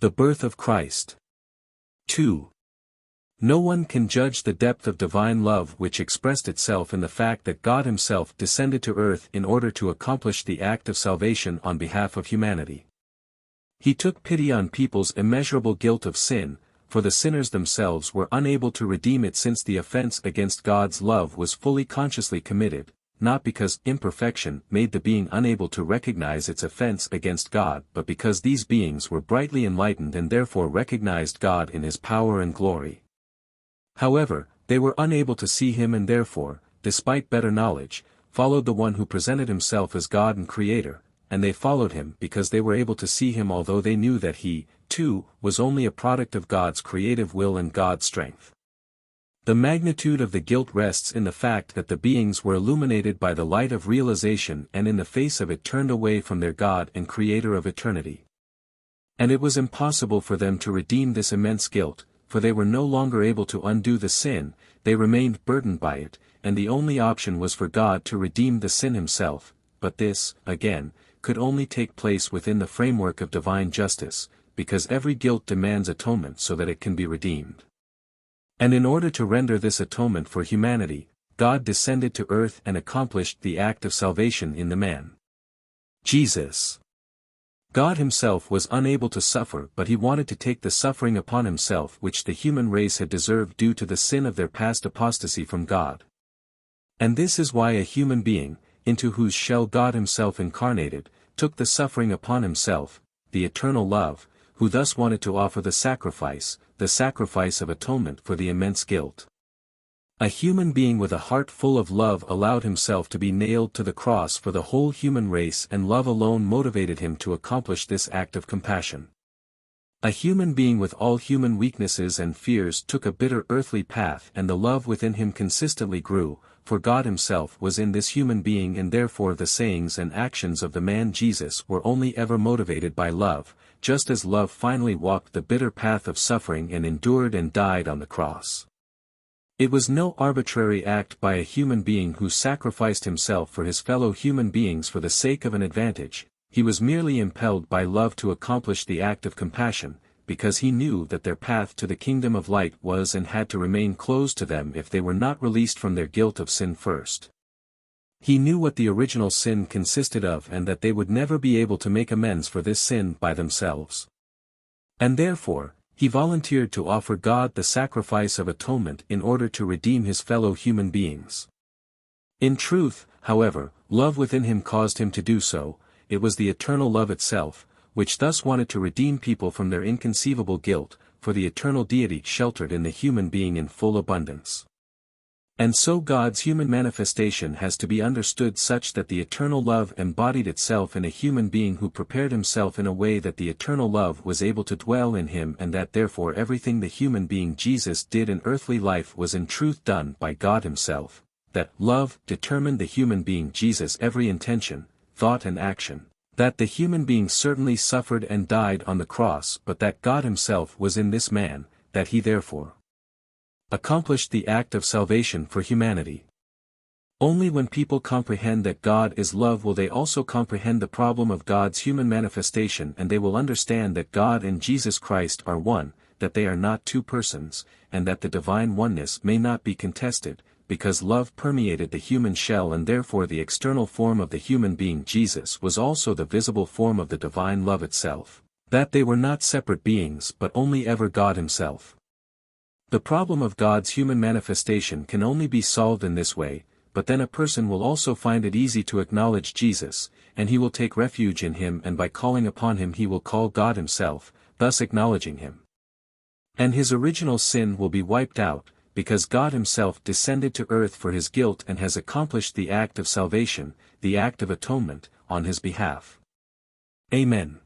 The birth of Christ. 2. No one can judge the depth of divine love which expressed itself in the fact that God himself descended to earth in order to accomplish the act of salvation on behalf of humanity. He took pity on people's immeasurable guilt of sin, for the sinners themselves were unable to redeem it since the offense against God's love was fully consciously committed, not because imperfection made the being unable to recognize its offense against God but because these beings were brightly enlightened and therefore recognized God in his power and glory. However, they were unable to see him and therefore, despite better knowledge, followed the one who presented himself as God and Creator, and they followed him because they were able to see him although they knew that he, too, was only a product of God's creative will and God's strength. The magnitude of the guilt rests in the fact that the beings were illuminated by the light of realization and in the face of it turned away from their God and Creator of eternity. And it was impossible for them to redeem this immense guilt, for they were no longer able to undo the sin, they remained burdened by it, and the only option was for God to redeem the sin himself, but this, again, could only take place within the framework of divine justice, because every guilt demands atonement so that it can be redeemed. And in order to render this atonement for humanity, God descended to earth and accomplished the act of salvation in the man Jesus. God himself was unable to suffer but he wanted to take the suffering upon himself which the human race had deserved due to the sin of their past apostasy from God. And this is why a human being, into whose shell God himself incarnated, took the suffering upon himself, the eternal love, who thus wanted to offer the sacrifice of atonement for the immense guilt. A human being with a heart full of love allowed himself to be nailed to the cross for the whole human race and love alone motivated him to accomplish this act of compassion. A human being with all human weaknesses and fears took a bitter earthly path and the love within him consistently grew, for God himself was in this human being and therefore the sayings and actions of the man Jesus were only ever motivated by love, just as love finally walked the bitter path of suffering and endured and died on the cross. It was no arbitrary act by a human being who sacrificed himself for his fellow human beings for the sake of an advantage, he was merely impelled by love to accomplish the act of compassion, because he knew that their path to the kingdom of light was and had to remain closed to them if they were not released from their guilt of sin first. He knew what the original sin consisted of and that they would never be able to make amends for this sin by themselves. And therefore, he volunteered to offer God the sacrifice of atonement in order to redeem his fellow human beings. In truth, however, love within him caused him to do so, it was the eternal love itself, which thus wanted to redeem people from their inconceivable guilt, for the eternal deity sheltered in the human being in full abundance. And so God's human manifestation has to be understood such that the eternal love embodied itself in a human being who prepared himself in a way that the eternal love was able to dwell in him and that therefore everything the human being Jesus did in earthly life was in truth done by God himself, that love determined the human being Jesus' every intention, thought and action, that the human being certainly suffered and died on the cross but that God himself was in this man, that he therefore accomplished the act of salvation for humanity. Only when people comprehend that God is love will they also comprehend the problem of God's human manifestation and they will understand that God and Jesus Christ are one, that they are not two persons, and that the divine oneness may not be contested, because love permeated the human shell and therefore the external form of the human being Jesus was also the visible form of the divine love itself, that they were not separate beings but only ever God himself. The problem of God's human manifestation can only be solved in this way, but then a person will also find it easy to acknowledge Jesus, and he will take refuge in him and by calling upon him he will call God himself, thus acknowledging him. And his original sin will be wiped out, because God himself descended to earth for his guilt and has accomplished the act of salvation, the act of atonement, on his behalf. Amen.